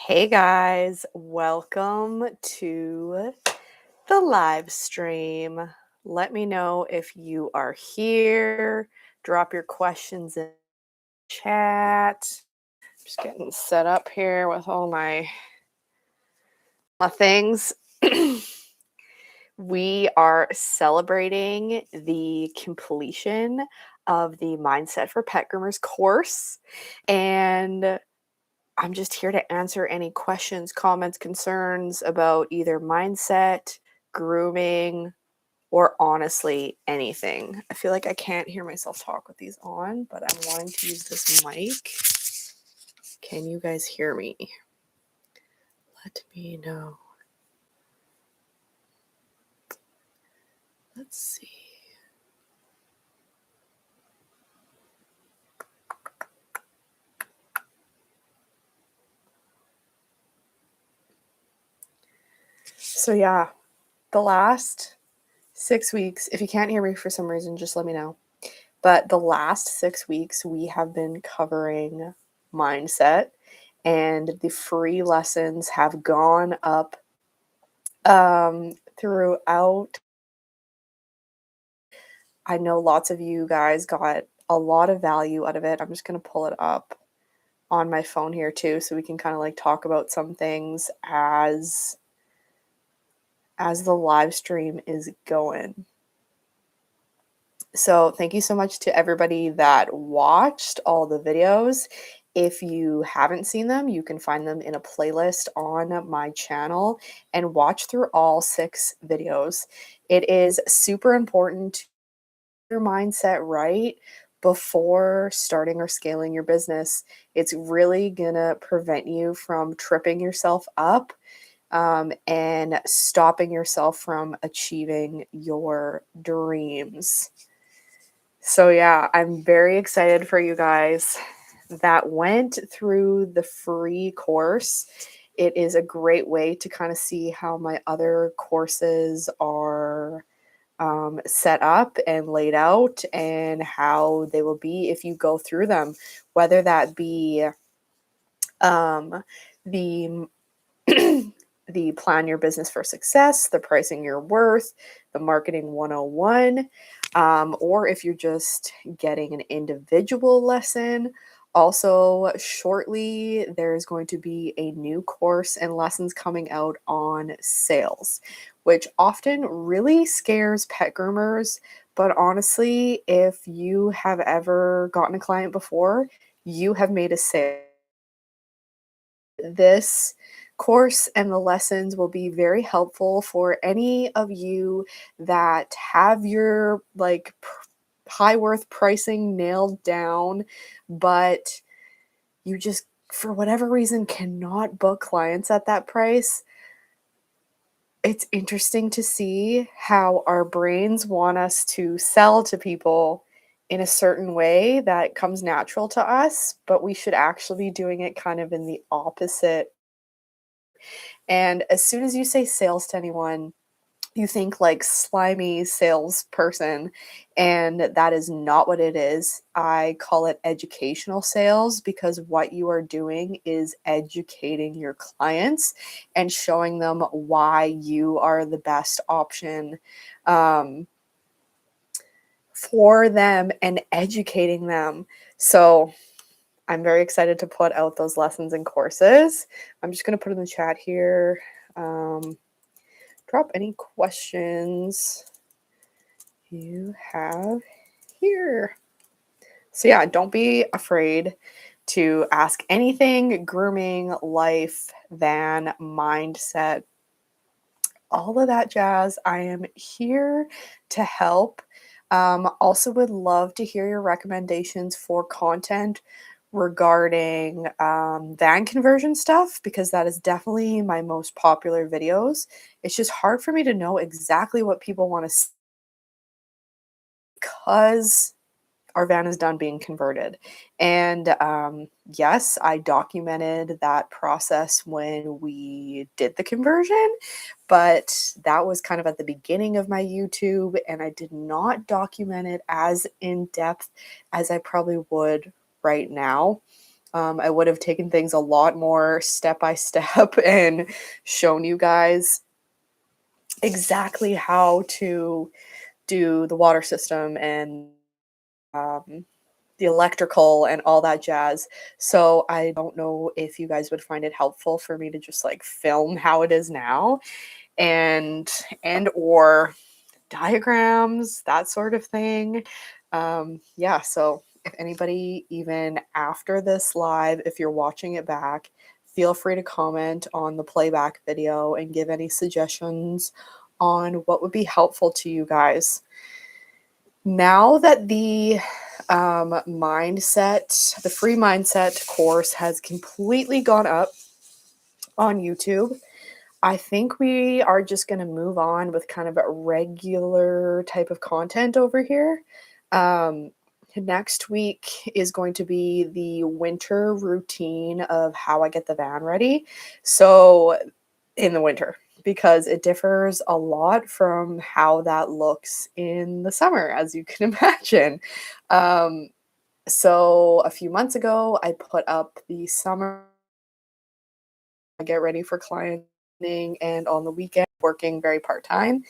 Hey guys, welcome to the live stream. Let me know if you are here. Drop your questions in chat. Just getting set up here with all my things. We are celebrating the completion of the Mindset for Pet Groomers course, and I'm just here to answer any questions, comments, concerns about either mindset, grooming, or honestly anything. I feel like I can't hear myself talk with these on, but I'm wanting to use this mic. Can you guys hear me? Let me know. Let's see. So yeah, the last 6 weeks, if you can't hear me for some reason, just let me know. But the last 6 weeks, we have been covering mindset, and the free lessons have gone up throughout. I know lots of you guys got a lot of value out of it. I'm just going to pull it up on my phone here too, so we can kind of like talk about some things as the live stream is going. So thank you so much to everybody that watched all the videos. If you haven't seen them, you can find them in a playlist on my channel and watch through all 6 videos. It is super important to get your mindset right before starting or scaling your business. It's really gonna prevent you from tripping yourself up and stopping yourself from achieving your dreams. So yeah, I'm very excited for you guys that went through the free course. It is a great way to kind of see how my other courses are set up and laid out, and how they will be if you go through them, whether that be the the plan your business for success, the pricing your worth, the marketing 101, or if you're just getting an individual lesson. Also, shortly, there's going to be a new course and lessons coming out on sales, which often really scares pet groomers. But honestly, if you have ever gotten a client before, you have made a sale. This course and the lessons will be very helpful for any of you that have your high worth pricing nailed down, but you just for whatever reason cannot book clients at that price. It's interesting to see how our brains want us to sell to people in a certain way that comes natural to us, but we should actually be doing it kind of in the opposite. And as soon as you say sales to anyone, you think like slimy salesperson, and that is not what it is. I call it educational sales, because what you are doing is educating your clients and showing them why you are the best option for them and educating them. So I'm very excited to put out those lessons and courses. I'm just going to put in the chat here. Drop any questions you have here. So yeah, don't be afraid to ask anything grooming, life, van, mindset, all of that jazz. I am here to help. Also would love to hear your recommendations for content regarding van conversion stuff, because that is definitely my most popular videos. It's just hard for me to know exactly what people want to see, because our van is done being converted. And yes, I documented that process when we did the conversion, but that was kind of at the beginning of my YouTube, and I did not document it as in depth as I probably would right now. I would have taken things a lot more step by step and shown you guys exactly how to do the water system and um, the electrical and all that jazz. So I don't know if you guys would find it helpful for me to just like film how it is now and or diagrams, that sort of thing. Yeah, so if anybody, even after this live, if you're watching it back, feel free to comment on the playback video and give any suggestions on what would be helpful to you guys. Now that the the free mindset course has completely gone up on YouTube, I think we are just going to move on with kind of a regular type of content over here. Um, Next week is going to be the winter routine of how I get the van ready. So, in the winter, because it differs a lot from how that looks in the summer, as you can imagine. Um, so, a few months ago, I put up the summer get ready for clients and on the weekend working very part-time.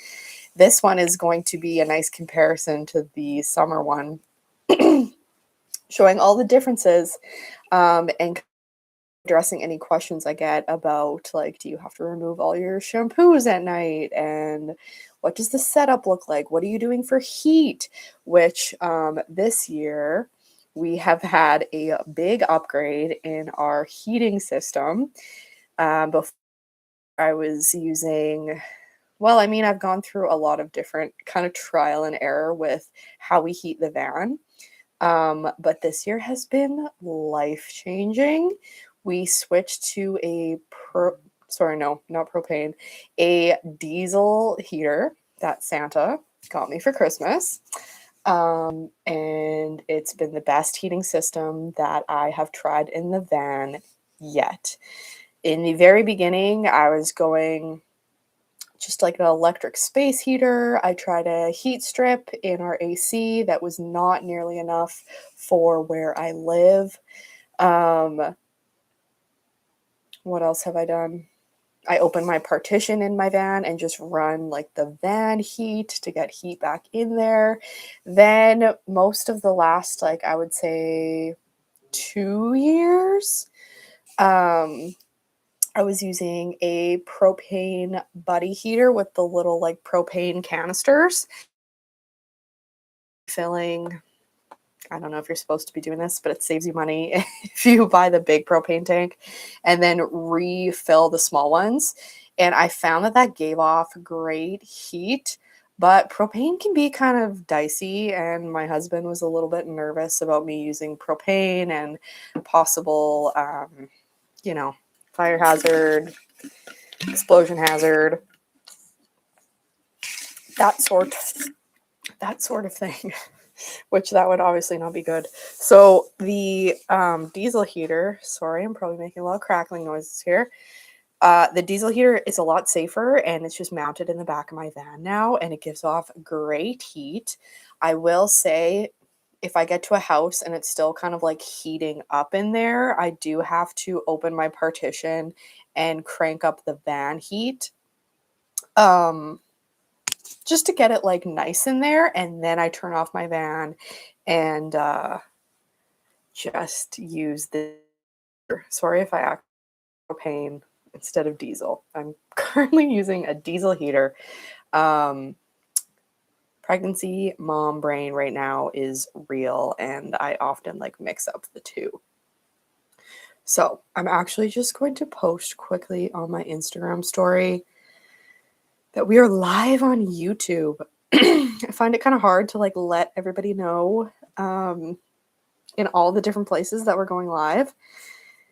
This one is going to be a nice comparison to the summer one, showing all the differences and addressing any questions I get about, like, do you have to remove all your shampoos at night, and what does the setup look like, what are you doing for heat, which this year we have had a big upgrade in our heating system. Before I was using, well, I mean, I've gone through a lot of different kind of trial and error with how we heat the van. But this year has been life changing. We switched to sorry, no, not propane, a diesel heater that Santa got me for Christmas. And it's been the best heating system that I have tried in the van yet. In the very beginning, I was going just like an electric space heater. I tried a heat strip in our AC that was not nearly enough for where I live. What else have I done? I opened my partition in my van and just run like the van heat to get heat back in there. Then most of the last, like, I would say 2 years, I was using a propane buddy heater with the little like propane canisters. Filling, I don't know if you're supposed to be doing this, but it saves you money if you buy the big propane tank and then refill the small ones. And I found that that gave off great heat, but propane can be kind of dicey. And my husband was a little bit nervous about me using propane and possible, fire hazard, explosion hazard, that sort that sort of thing, which that would obviously not be good. So the diesel heater, sorry, I'm probably making a lot of crackling noises here. The diesel heater is a lot safer, and it's just mounted in the back of my van now, and it gives off great heat. I will say, if I get to a house and it's still kind of like heating up in there, I do have to open my partition and crank up the van heat. Just to get it like nice in there, and then I turn off my van and just use the, sorry if I act propane instead of diesel. I'm currently using a diesel heater. Pregnancy mom brain right now is real, and I often like mix up the two. So I'm actually just going to post quickly on my Instagram story that we are live on YouTube. I find it kind of hard to like let everybody know in all the different places that we're going live.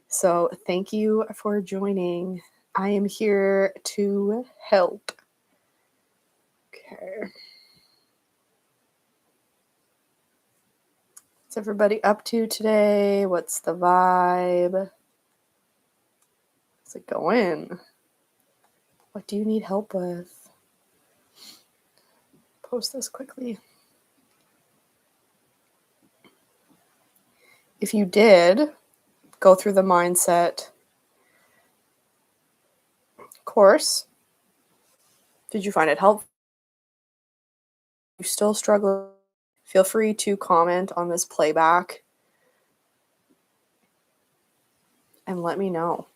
So thank you for joining. I am here to help. Okay. What's everybody up to today? What's the vibe? How's it going? What do you need help with? Post this quickly. If you did go through the mindset course. Did you find it helpful? You still struggle? Feel free to comment on this playback and let me know,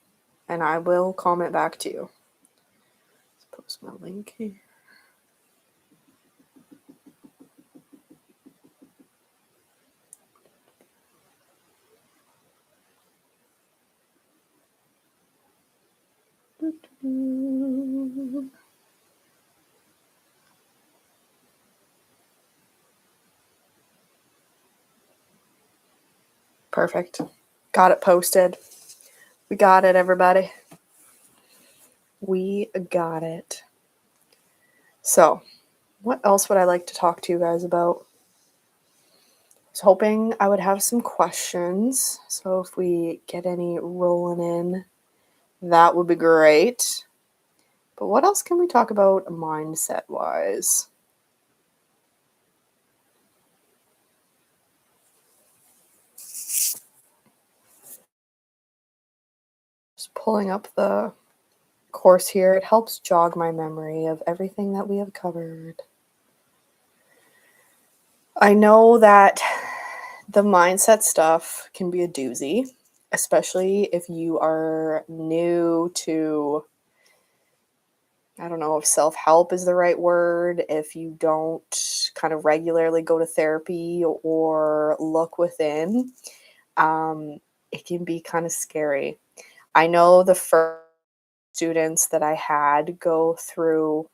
and I will comment back to you. Let's post my link here. Perfect. Got it posted. We got it, everybody. We got it. So, what else would I like to talk to you guys about? I was hoping I would have some questions. So, if we get any rolling in, that would be great. But what else can we talk about mindset wise? Just pulling up the course here. It helps jog my memory of everything that we have covered. I know that the mindset stuff can be a doozy, especially if you are new to, I don't know if self-help is the right word, if you don't kind of regularly go to therapy or look within. It can be kind of scary. I know the first students that I had go through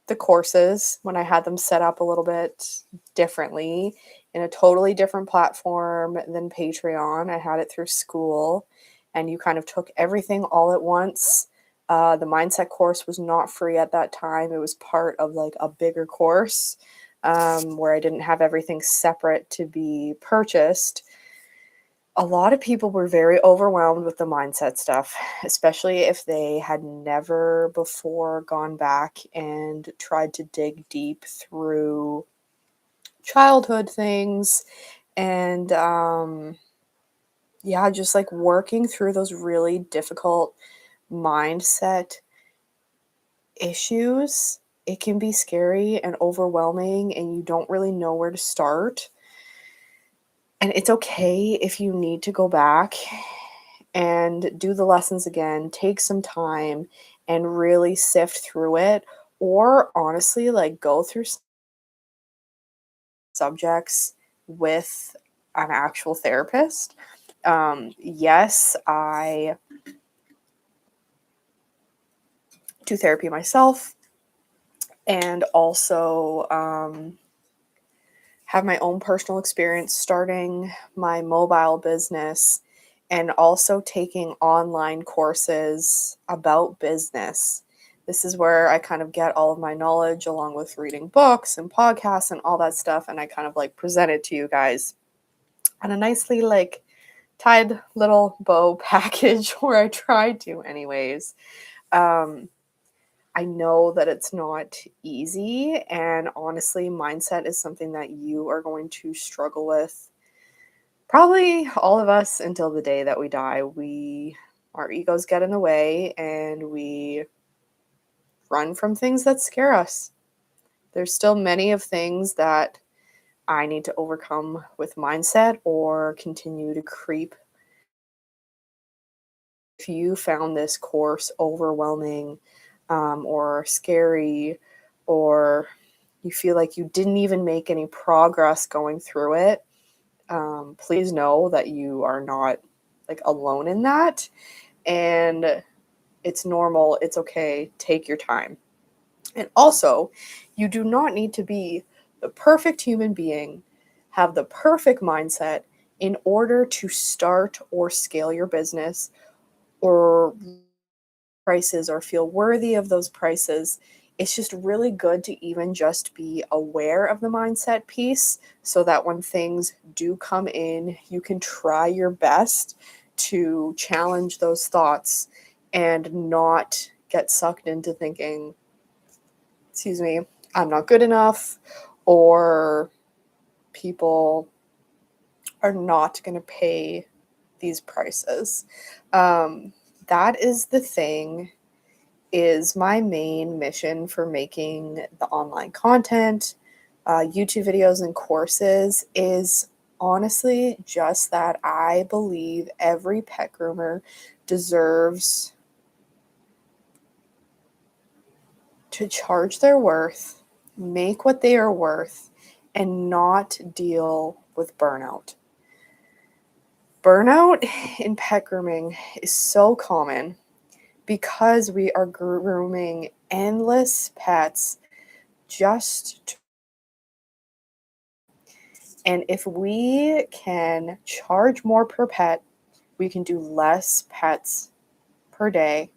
the courses when I had them set up a little bit differently in a totally different platform than Patreon. I had it through school, and you kind of took everything all at once. The mindset course was not free at that time. It was part of like a bigger course where I didn't have everything separate to be purchased. A lot of people were very overwhelmed with the mindset stuff, especially if they had never before gone back and tried to dig deep through childhood things and just like working through those really difficult mindset issues. It can be scary and overwhelming, and you don't really know where to start. And it's okay if you need to go back and do the lessons again, take some time and really sift through it, or honestly, like go through subjects with an actual therapist. Yes, I do therapy myself, and also have my own personal experience starting my mobile business and also taking online courses about business. This is where I kind of get all of my knowledge along with reading books and podcasts and all that stuff, and I kind of like present it to you guys on a nicely like tied little bow package, where I try to anyways. I know that it's not easy, and honestly, mindset is something that you are going to struggle with. Probably all of us until the day that we die. Our egos get in the way and we run from things that scare us. There's still many of things that I need to overcome with mindset or continue to creep. If you found this course overwhelming or scary, or you feel like you didn't even make any progress going through it, please know that you are not like alone in that, and it's normal. It's okay. Take your time. And also, you do not need to be the perfect human being, have the perfect mindset in order to start or scale your business or prices or feel worthy of those prices. It's just really good to even just be aware of the mindset piece so that when things do come in, you can try your best to challenge those thoughts and not get sucked into thinking, excuse me, I'm not good enough, or people are not going to pay these prices. Um, that is the thing, is my main mission for making the online content, YouTube videos, and courses is honestly just that I believe every pet groomer deserves to charge their worth, make what they are worth, and not deal with burnout. Burnout in pet grooming is so common because we are grooming endless pets just to, and if we can charge more per pet, we can do less pets per day,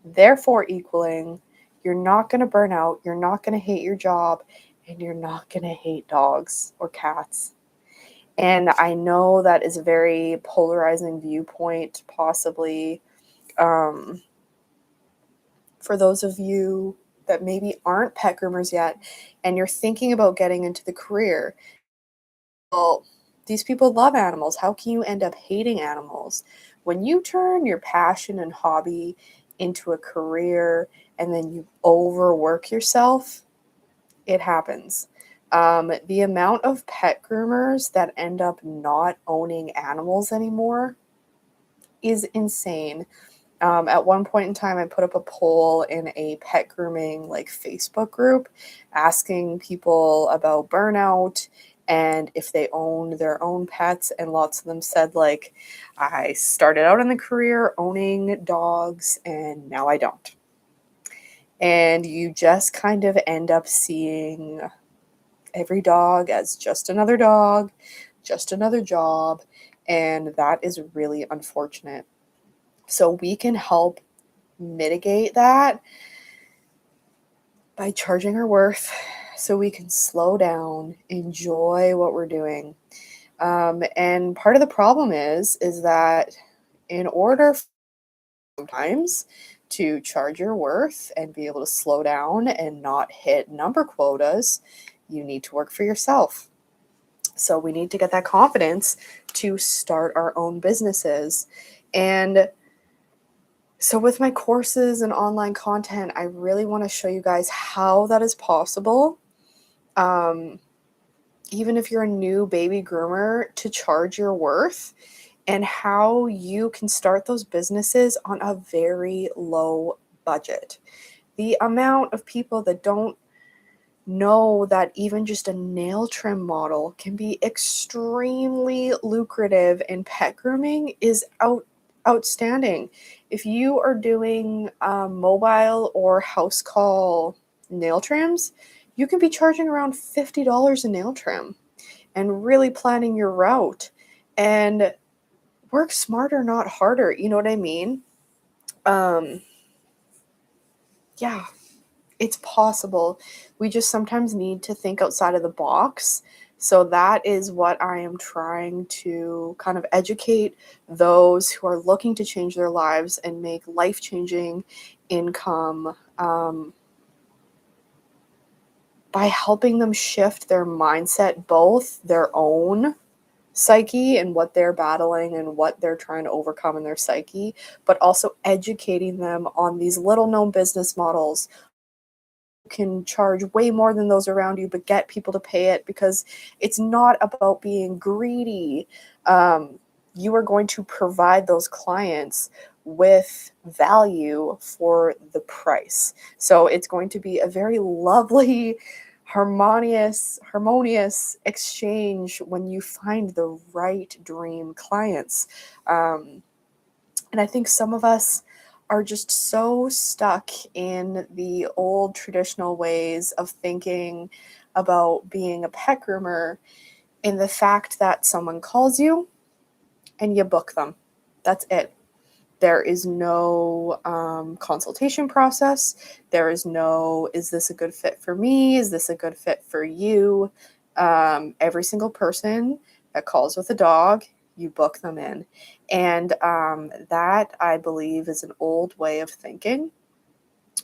therefore equaling you're not going to burn out, you're not going to hate your job, and you're not going to hate dogs or cats. And I know that is a very polarizing viewpoint, possibly, um, for those of you that maybe aren't pet groomers yet and you're thinking about getting into the career. Well, these people love animals. How can you end up hating animals? When you turn your passion and hobby into a career and then you overwork yourself, it happens. The amount of pet groomers that end up not owning animals anymore is insane. At one point in time, I put up a poll in a pet grooming like Facebook group asking people about burnout and if they own their own pets, and lots of them said like, I started out in the career owning dogs and now I don't. And you just kind of end up seeing every dog as just another dog, just another job, and that is really unfortunate. So we can help mitigate that by charging our worth so we can slow down, enjoy what we're doing. And part of the problem is that in order sometimes to charge your worth and be able to slow down and not hit number quotas, you need to work for yourself. So we need to get that confidence to start our own businesses. And so with my courses and online content, I really want to show you guys how that is possible. Um, Even if you're a new baby groomer, to charge your worth, and how you can start those businesses on a very low budget. The amount of people that don't know that even just a nail trim model can be extremely lucrative in pet grooming is outstanding. If you are doing mobile or house call nail trims, you can be charging around $50 a nail trim and really planning your route and work smarter, not harder. You know what I mean? Um, yeah, it's possible. We just sometimes need to think outside of the box. So that is what I am trying to kind of educate those who are looking to change their lives and make life-changing income, by helping them shift their mindset, both their own psyche and what they're battling and what they're trying to overcome in their psyche, but also educating them on these little known business models. You can charge way more than those around you, but get people to pay it, because it's not about being greedy. You are going to provide those clients with value for the price. So it's going to be a very lovely, harmonious exchange when you find the right dream clients. And I think some of us are just so stuck in the old traditional ways of thinking about being a pet groomer, in the fact that someone calls you and you book them. That's it. There is no consultation process. There is no, is this a good fit for me? Is this a good fit for you? Every single person that calls with a dog, you book them in. And that, I believe, is an old way of thinking.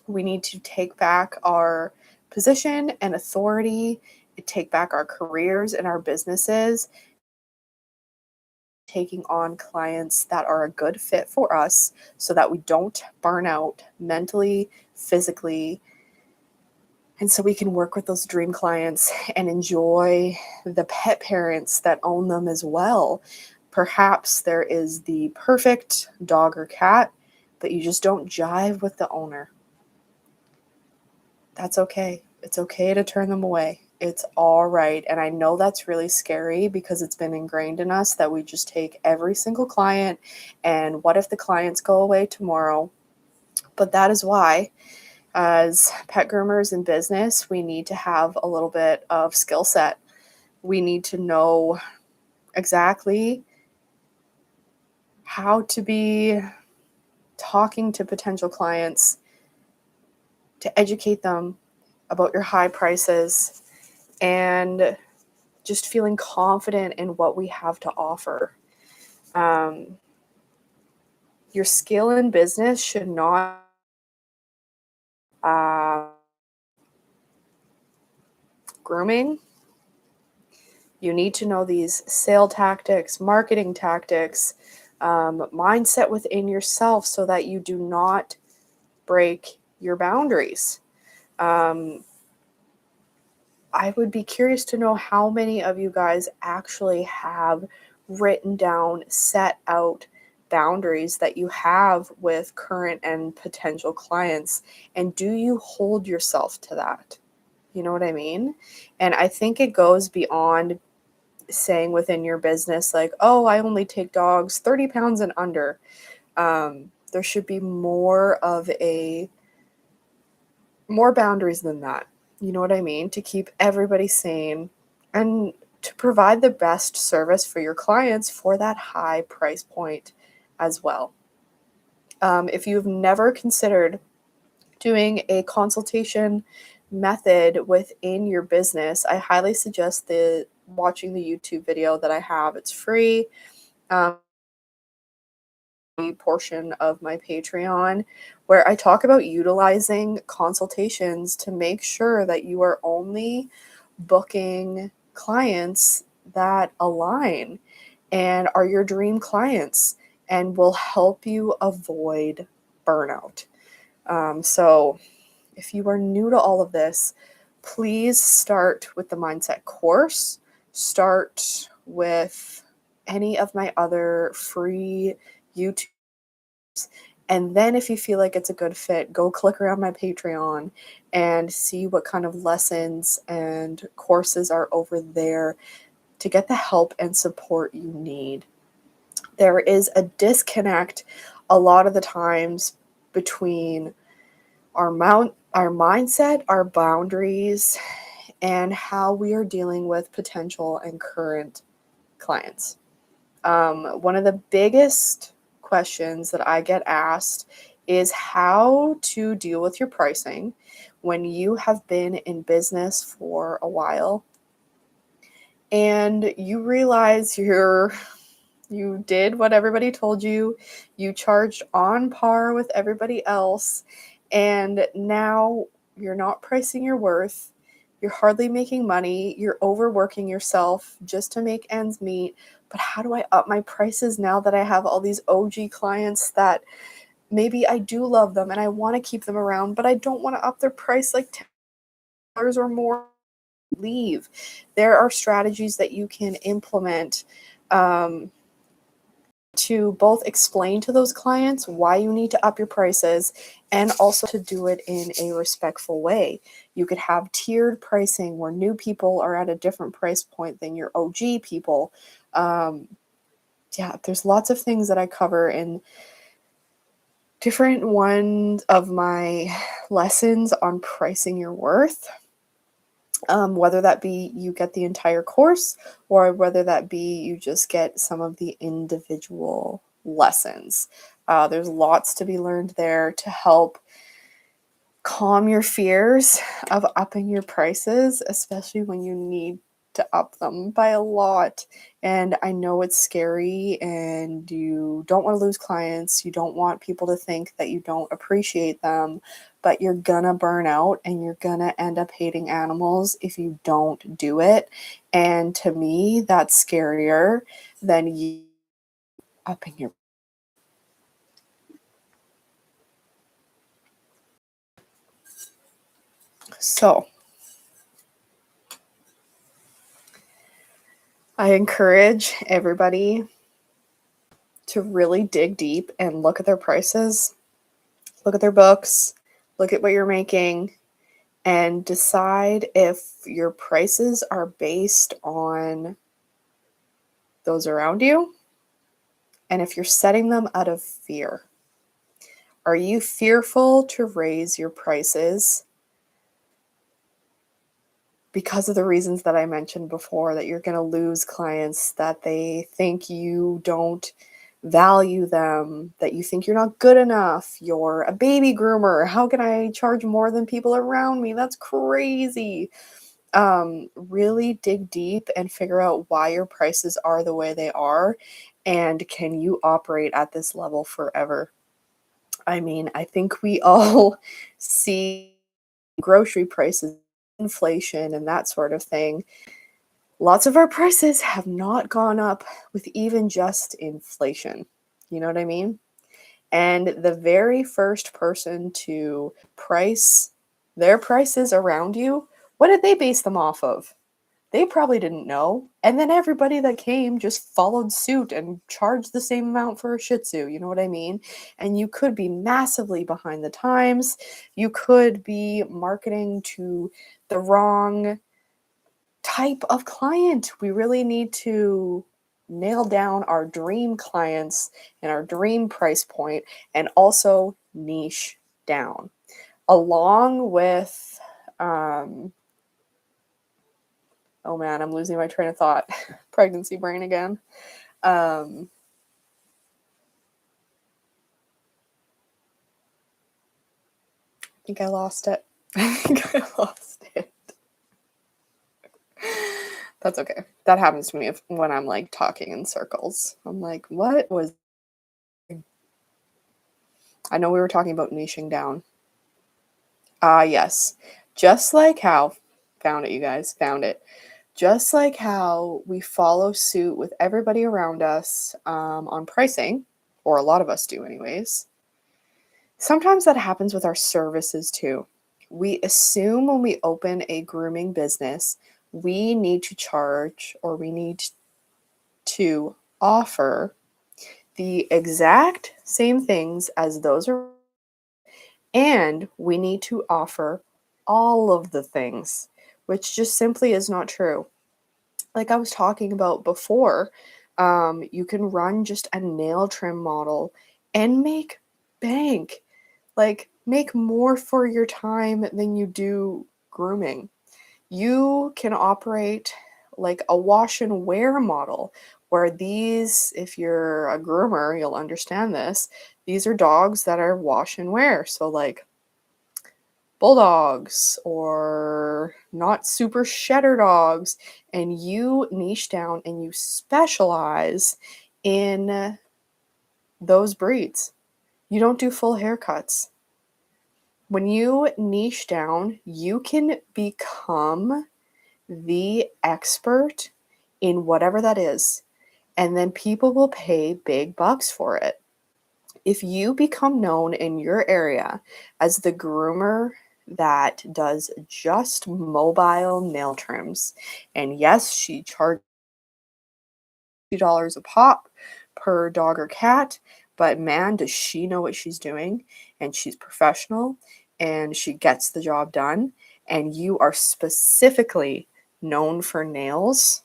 We need to take back our position and authority, take back our careers and our businesses, taking on clients that are a good fit for us so that we don't burn out mentally, physically, and so we can work with those dream clients and enjoy the pet parents that own them as well. Perhaps there is the perfect dog or cat, but you just don't jive with the owner. That's okay. It's okay to turn them away. It's all right. And I know that's really scary because it's been ingrained in us that we just take every single client. And what if the clients go away tomorrow? But that is why, as pet groomers in business, we need to have a little bit of skill set. We need to know exactly how to be talking to potential clients to educate them about your high prices and just feeling confident in what we have to offer. Um, your skill in business should not uh, grooming. You need to know these sale tactics, marketing tactics, mindset within yourself so that you do not break your boundaries. Um, I would be curious to know how many of you guys actually have written down, set out boundaries that you have with current and potential clients. And do you hold yourself to that? You know what I mean? And I think it goes beyond saying within your business, like, oh, I only take dogs 30 pounds and under. There should be more boundaries than that. You know what I mean? To keep everybody sane and to provide the best service for your clients for that high price point as well. If you've never considered doing a consultation method within your business, I highly suggest watching the YouTube video that I have. It's free. Um, portion of my Patreon where I talk about utilizing consultations to make sure that you are only booking clients that align and are your dream clients and will help you avoid burnout. So if you are new to all of this, please start with the mindset course. Start with any of my other free YouTube. And then if you feel like it's a good fit, go click around my Patreon and see what kind of lessons and courses are over there to get the help and support you need. There is a disconnect a lot of the times between our mindset, our boundaries, and how we are dealing with potential and current clients. One of the biggest questions that I get asked is how to deal with your pricing when you have been in business for a while and you realize you did what everybody told you, you charged on par with everybody else, and now you're not pricing your worth. You're hardly making money. You're overworking yourself just to make ends meet. But how do I up my prices now that I have all these OG clients that maybe I do love them and I want to keep them around, but I don't want to up their price like $10 or more? Leave. There are strategies that you can implement to both explain to those clients why you need to up your prices and also to do it in a respectful way. You could have tiered pricing where new people are at a different price point than your OG people. There's lots of things that I cover in different ones of my lessons on pricing your worth. Whether that be you get the entire course or whether that be you just get some of the individual lessons. There's lots to be learned there to help calm your fears of upping your prices, especially when you need to up them by a lot. And I know it's scary and you don't want to lose clients. You don't want people to think that you don't appreciate them, but you're gonna burn out and you're gonna end up hating animals if you don't do it. And to me, that's scarier than you upping your. So I encourage everybody to really dig deep and look at their prices, look at their books, look at what you're making, and decide if your prices are based on those around you and if you're setting them out of fear. Are you fearful to raise your prices because of the reasons that I mentioned before, that you're going to lose clients, that they think you don't value them, that you think you're not good enough, you're a baby groomer, how can I charge more than people around me? That's crazy. Really dig deep and figure out why your prices are the way they are, and can you operate at this level forever? I mean, I think we all see grocery prices, inflation, and that sort of thing. Lots of our prices have not gone up with even just inflation. You know what I mean? And the very first person to price their prices around you, what did they base them off of? They probably didn't know. And then everybody that came just followed suit and charged the same amount for a Shih Tzu. You know what I mean? And you could be massively behind the times. You could be marketing to the wrong type of client. We really need to nail down our dream clients and our dream price point, and also niche down. Along with, oh man, I'm losing my train of thought. Pregnancy brain again. I think I lost it. I think I lost it. That's okay. That happens to me when I'm like talking in circles. I'm like, what was. I know we were talking about niching down. Yes. Just like how, found it, you guys, found it. Just like how we follow suit with everybody around us on pricing, or a lot of us do, anyways, sometimes that happens with our services too. We assume when we open a grooming business, we need to charge, or we need to offer the exact same things as those are, and we need to offer all of the things, which just simply is not true. Like I was talking about before, you can run just a nail trim model and make bank. Like, make more for your time than you do grooming. You can operate like a wash and wear model, where these, if you're a groomer, you'll understand this. These are dogs that are wash and wear. So, like bulldogs or not super shedder dogs, and you niche down and you specialize in those breeds. You don't do full haircuts. When you niche down, you can become the expert in whatever that is, and then people will pay big bucks for it. If you become known in your area as the groomer that does just mobile nail trims, and yes, she charges $50 a pop per dog or cat, but man, does she know what she's doing, and she's professional, and she gets the job done, and you are specifically known for nails,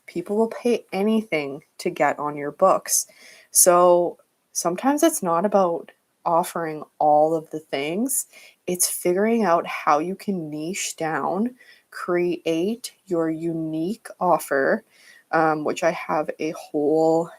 people will pay anything to get on your books. So sometimes it's not about offering all of the things, it's figuring out how you can niche down, create your unique offer, which I have a whole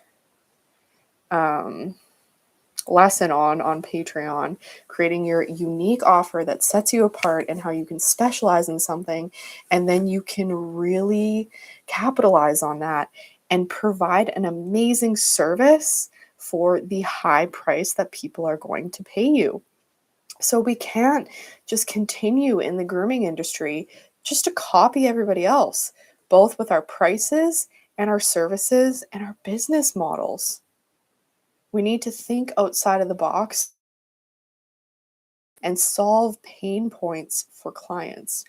lesson on Patreon, creating your unique offer that sets you apart and how you can specialize in something, and then you can really capitalize on that and provide an amazing service for the high price that people are going to pay you. So we can't just continue in the grooming industry just to copy everybody else, both with our prices and our services and our business models. We need to think outside of the box and solve pain points for clients.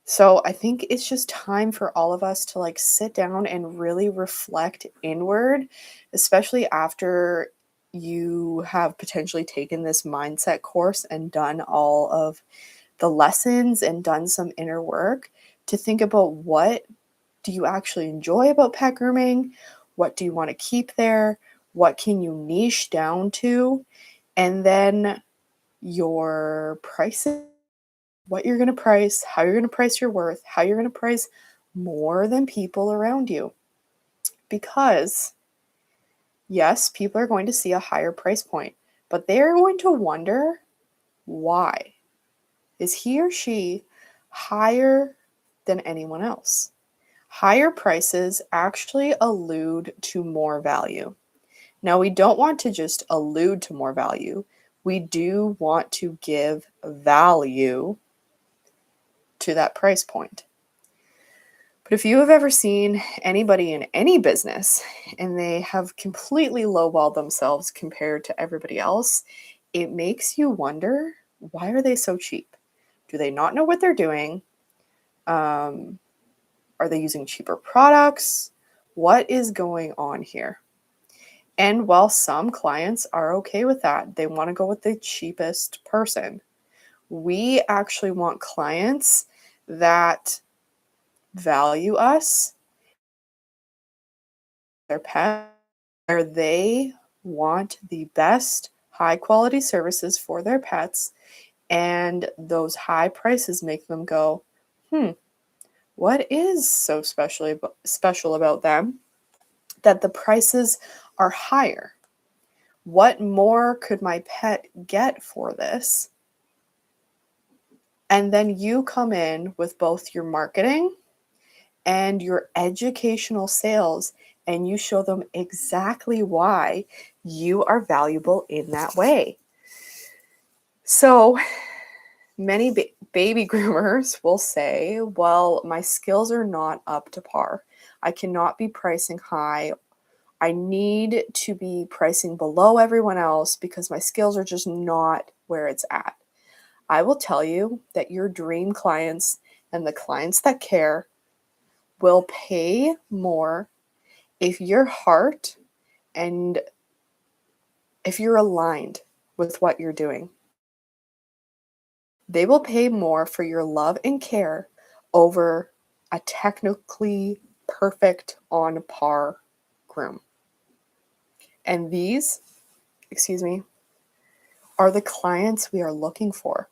So I think it's just time for all of us to like sit down and really reflect inward, especially after you have potentially taken this mindset course and done all of the lessons and done some inner work, to think about what do you actually enjoy about pet grooming? What do you want to keep there? What can you niche down to? And then your pricing, what you're going to price, how you're going to price your worth, how you're going to price more than people around you. Because, yes, people are going to see a higher price point, but they're going to wonder why. Is he or she higher than anyone else? Higher prices actually allude to more value. Now, we don't want to just allude to more value. We do want to give value to that price point. But if you have ever seen anybody in any business and they have completely lowballed themselves compared to everybody else, it makes you wonder, why are they so cheap? Do they not know what they're doing? Are they using cheaper products? What is going on here? And while some clients are okay with that, they want to go with the cheapest person. We actually want clients that value us, their pet, where they want the best high quality services for their pets, and those high prices make them go, what is so special about them that the prices are higher? What more could my pet get for this? And then you come in with both your marketing and your educational sales, and you show them exactly why you are valuable in that way. So many baby groomers will say, well, my skills are not up to par. I cannot be pricing high. I need to be pricing below everyone else because my skills are just not where it's at. I will tell you that your dream clients and the clients that care will pay more if your heart and if you're aligned with what you're doing. They will pay more for your love and care over a technically perfect on par groom. And these, are the clients we are looking for.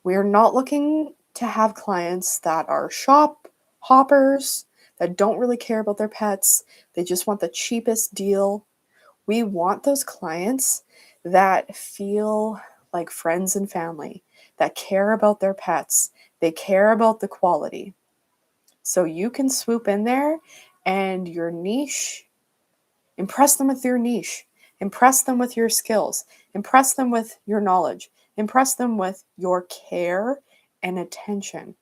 We are not looking to have clients that are shop hoppers, that don't really care about their pets. They just want the cheapest deal. We want those clients that feel like friends and family, that care about their pets. They care about the quality. So you can swoop in there and your niche, impress them with your niche, impress them with your skills, impress them with your knowledge, impress them with your care and attention.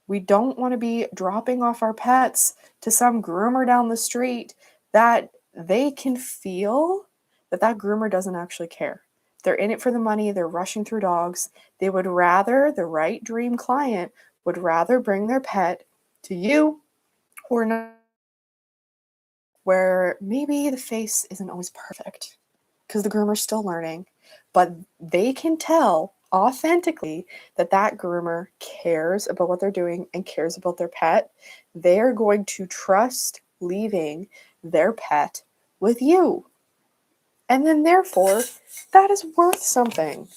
We don't want to be dropping off our pets to some groomer down the street that they can feel that groomer doesn't actually care. They're in it for the money. They're rushing through dogs. They would rather, the right dream client would rather bring their pet to you or not, where maybe the face isn't always perfect because the groomer's still learning, but they can tell authentically that groomer cares about what they're doing and cares about their pet. They're going to trust leaving their pet with you. And then therefore, that is worth something.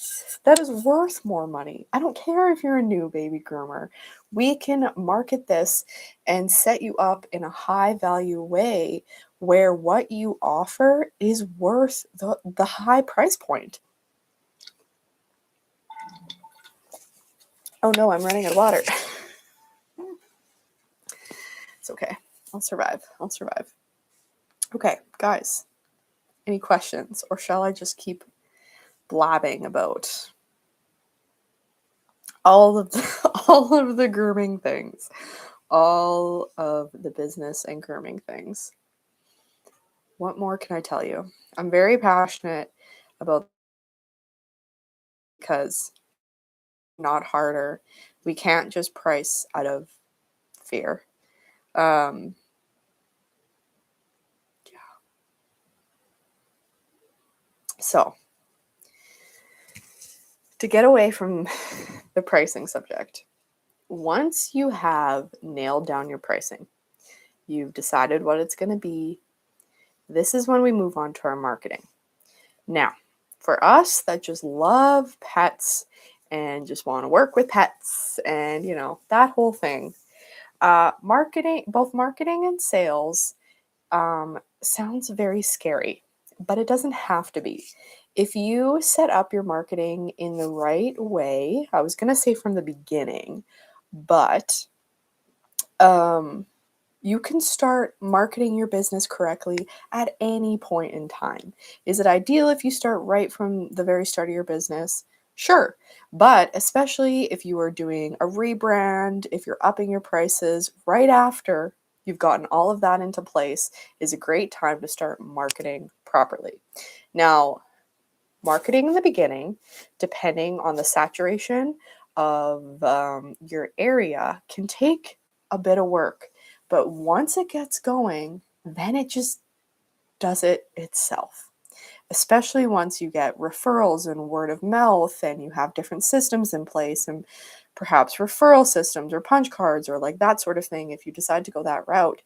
That is worth more money. I don't care if you're a new baby groomer. We can market this and set you up in a high value way where what you offer is worth the high price point. Oh no, I'm running out of water. It's okay. I'll survive. Okay, guys, any questions? Or shall I just keep blabbing about all of the grooming things, all of the business and grooming things? What more can I tell you? I'm very passionate about because not harder. We can't just price out of fear. Um, so to get away from the pricing subject, once you have nailed down your pricing, you've decided what it's going to be, this is when we move on to our marketing. Now, for us that just love pets and just want to work with pets and, that whole thing, both marketing and sales sounds very scary, but it doesn't have to be. If you set up your marketing in the right way, I was going to say from the beginning, but um, you can start marketing your business correctly at any point in time. Is it ideal if you start right from the very start of your business? Sure. But especially if you are doing a rebrand, if you're upping your prices right after you've gotten all of that into place, is a great time to start marketing properly. Now, marketing in the beginning, depending on the saturation of your area, can take a bit of work. But once it gets going, then it just does it itself. Especially once you get referrals and word of mouth and you have different systems in place and perhaps referral systems or punch cards or like that sort of thing. If you decide to go that route,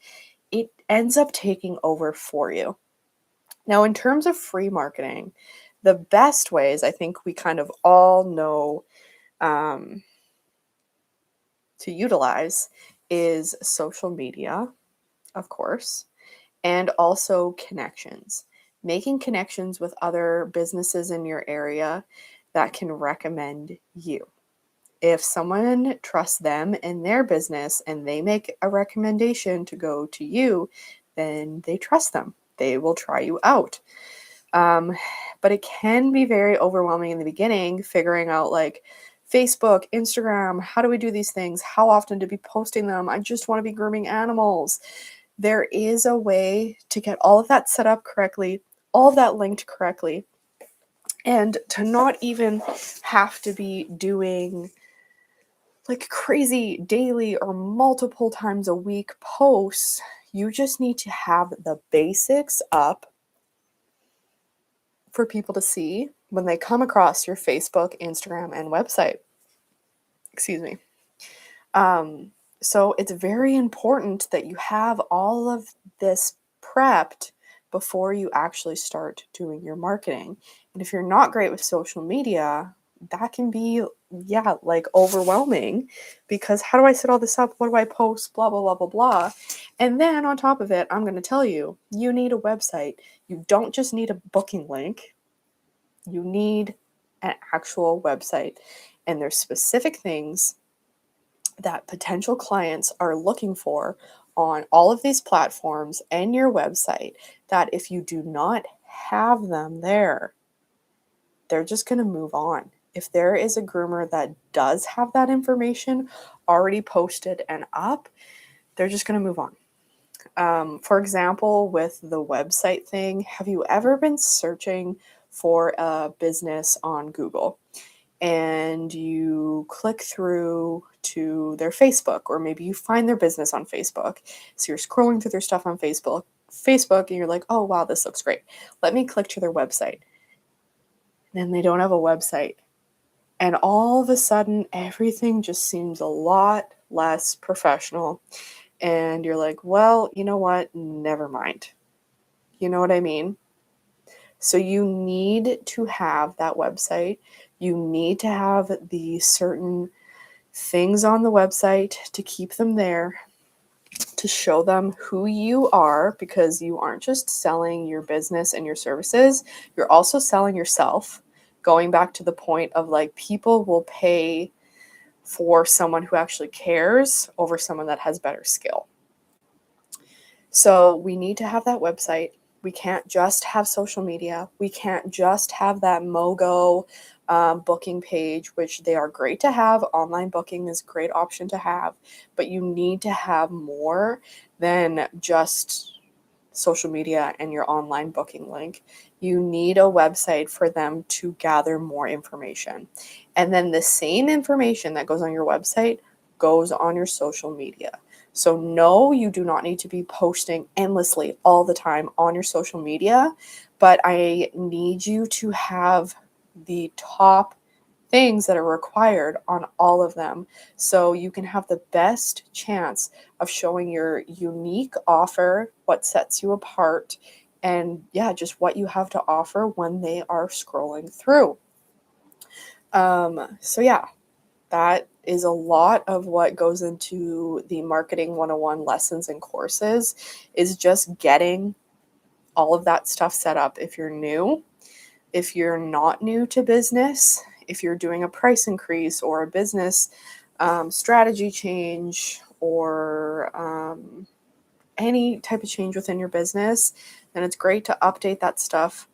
it ends up taking over for you. Now, in terms of free marketing, the best ways I think we kind of all know um, to utilize is social media, of course, and also connections. Making connections with other businesses in your area that can recommend you. If someone trusts them in their business and they make a recommendation to go to you, then they trust them. They will try you out. Um, but it can be very overwhelming in the beginning, figuring out like Facebook, Instagram, how do we do these things? How often to be posting them? I just want to be grooming animals. There is a way to get all of that set up correctly, all of that linked correctly, and to not even have to be doing like crazy daily or multiple times a week posts. You just need to have the basics up for people to see when they come across your Facebook, Instagram, and website. Excuse me. Um, so it's very important that you have all of this prepped before you actually start doing your marketing. And if you're not great with social media, that can be, like overwhelming because how do I set all this up? What do I post? Blah, blah, blah, blah, blah. And then on top of it, I'm going to tell you, you need a website. You don't just need a booking link. You need an actual website. And there's specific things that potential clients are looking for on all of these platforms and your website that if you do not have them there, they're just going to move on. If there is a groomer that does have that information already posted and up, they're just going to move on. For example, with the website thing, have you ever been searching for a business on Google and you click through to their Facebook, or maybe you find their business on Facebook? So you're scrolling through their stuff on Facebook, and you're like, oh, wow, this looks great. Let me click to their website. Then they don't have a website. And all of a sudden, everything just seems a lot less professional. And you're like, well, you know what? Never mind. You know what I mean? So you need to have that website. You need to have the certain things on the website to keep them there, to show them who you are, because you aren't just selling your business and your services, you're also selling yourself. Going back to the point of like people will pay for someone who actually cares over someone that has better skill. So we need to have that website. We can't just have social media. We can't just have that Mogo booking page, which they are great to have. Online booking is a great option to have, but you need to have more than just social media and your online booking link. You need a website for them to gather more information. And then the same information that goes on your website goes on your social media. So, no, you do not need to be posting endlessly all the time on your social media, but I need you to have the top things that are required on all of them so you can have the best chance of showing your unique offer, what sets you apart, and yeah, just what you have to offer when they are scrolling through. So yeah, that is a lot of what goes into the marketing 101 lessons and courses, is just getting all of that stuff set up. If you're new, if you're not new to business, if you're doing a price increase or a business strategy change, or any type of change within your business, then it's great to update that stuff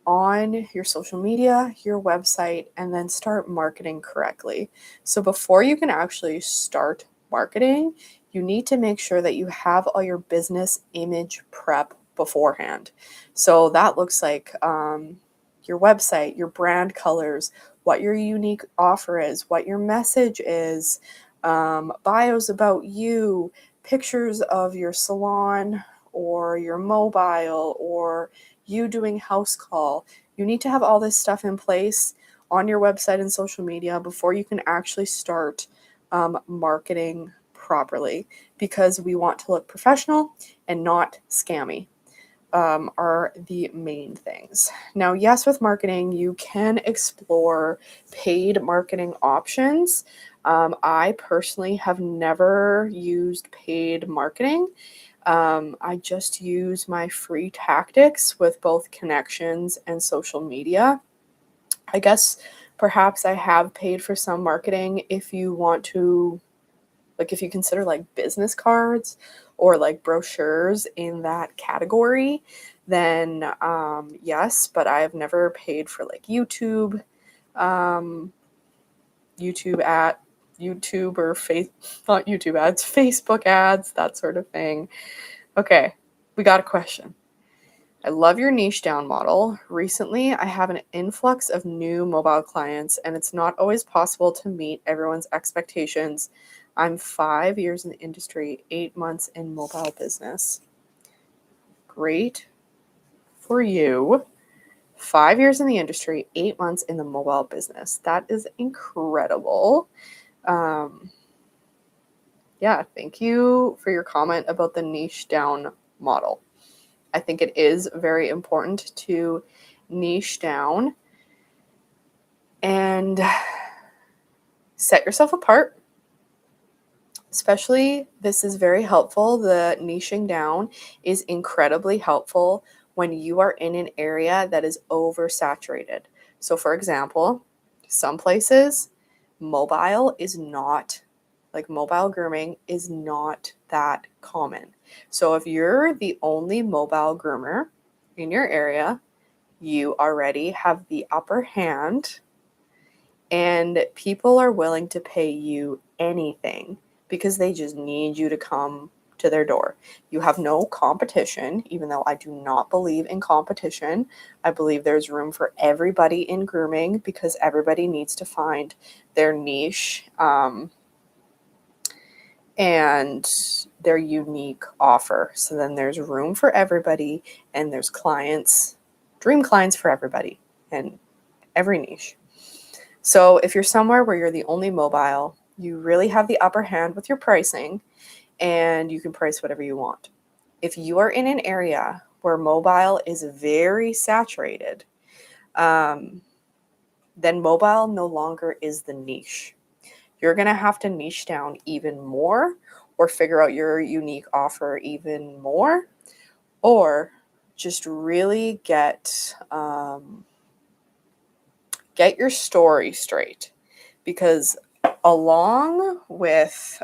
on your social media, your website, and then start marketing correctly. So before you can actually start marketing, you need to make sure that you have all your business image prep beforehand. So that looks like your website, your brand colors, what your unique offer is, what your message is, bios about you, pictures of your salon or your mobile or you doing house call. You need to have all this stuff in place on your website and social media before you can actually start marketing properly, because we want to look professional and not scammy. Are the main things. Now, yes, with marketing, you can explore paid marketing options. I personally have never used paid marketing. I just use my free tactics with both connections and social media. I guess perhaps I have paid for some marketing if you want to, like, if you consider like business cards or like brochures in that category, then yes, but I've never paid for like um, YouTube at YouTube or not YouTube ads, Facebook ads, that sort of thing. Okay, we got a question. I love your niche down model. Recently, I have an influx of new mobile clients, and it's not always possible to meet everyone's expectations. I'm 5 years in the industry, 8 months in mobile business. Great for you. 5 years in the industry, 8 months in the mobile business. That is incredible. Yeah, thank you for your comment about the niche down model. I think it is very important to niche down and set yourself apart. Especially, this is very helpful. The niching down is incredibly helpful when you are in an area that is oversaturated. So, for example, some places, mobile is not, like mobile grooming is not that common. So, if you're the only mobile groomer in your area, you already have the upper hand, and people are willing to pay you anything because they just need you to come to their door. You have no competition, even though I do not believe in competition. I believe there's room for everybody in grooming because everybody needs to find their niche and their unique offer. So then there's room for everybody, and there's clients, dream clients for everybody and every niche. So if you're somewhere where you're the only mobile, you really have the upper hand with your pricing, and you can price whatever you want. If you are in an area where mobile is very saturated, then mobile no longer is the niche. You're going to have to niche down even more, or figure out your unique offer even more, or just really get your story straight. Because along with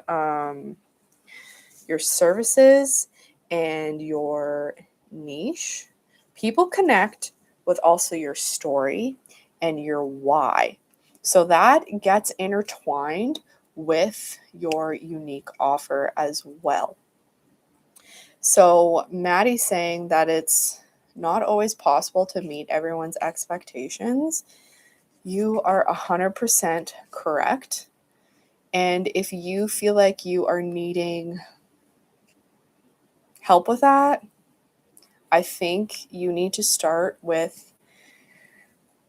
your services and your niche, people connect with also your story and your why. So that gets intertwined with your unique offer as well. So Maddie's saying that it's not always possible to meet everyone's expectations. You are 100% correct. And if you feel like you are needing help with that, I think you need to start with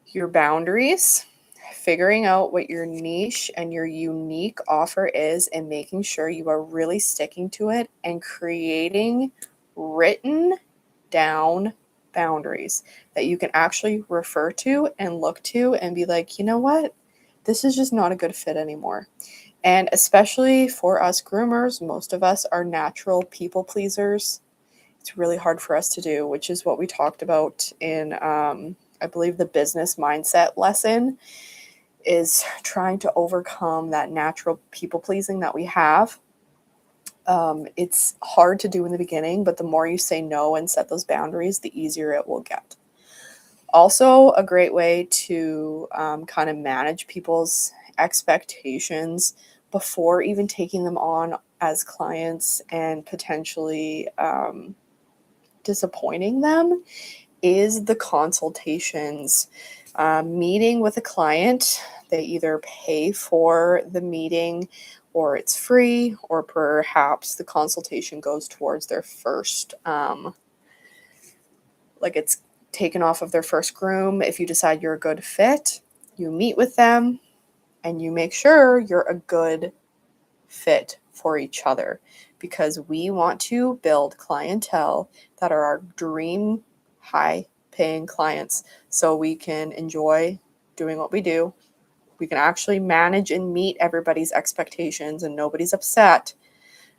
your boundaries, figuring out what your niche and your unique offer is, and making sure you are really sticking to it and creating written down boundaries that you can actually refer to and look to and be like, you know what? This is just not a good fit anymore. And especially for us groomers, most of us are natural people pleasers. It's really hard for us to do, which is what we talked about in, I believe, the business mindset lesson, is trying to overcome that natural people pleasing that we have. It's hard to do in the beginning, but the more you say no and set those boundaries, the easier it will get. Also, a great way to kind of manage people's expectations before even taking them on as clients and potentially disappointing them is the consultations. Meeting with a client, they either pay for the meeting or it's free, or perhaps the consultation goes towards their first, like it's taken off of their first groom. If you decide you're a good fit, you meet with them and you make sure you're a good fit for each other, because we want to build clientele that are our dream high paying clients so we can enjoy doing what we do. We can actually manage and meet everybody's expectations and nobody's upset.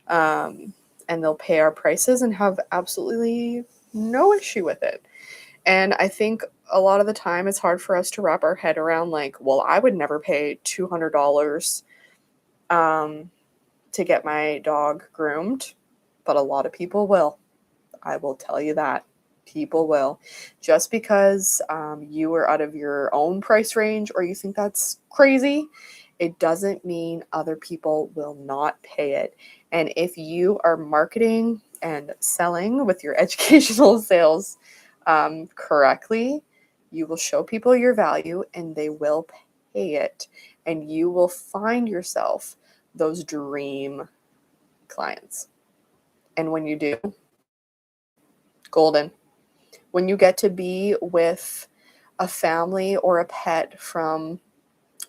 And they'll pay our prices and have absolutely no issue with it. And I think a lot of the time it's hard for us to wrap our head around, like, well, I would never pay $200 to get my dog groomed, but a lot of people will. I will tell you that. People will. Just because you are out of your own price range or you think that's crazy, it doesn't mean other people will not pay it. And if you are marketing and selling with your educational sales correctly, you will show people your value and they will pay it. And you will find yourself those dream clients. And when you do, golden. When you get to be with a family or a pet from,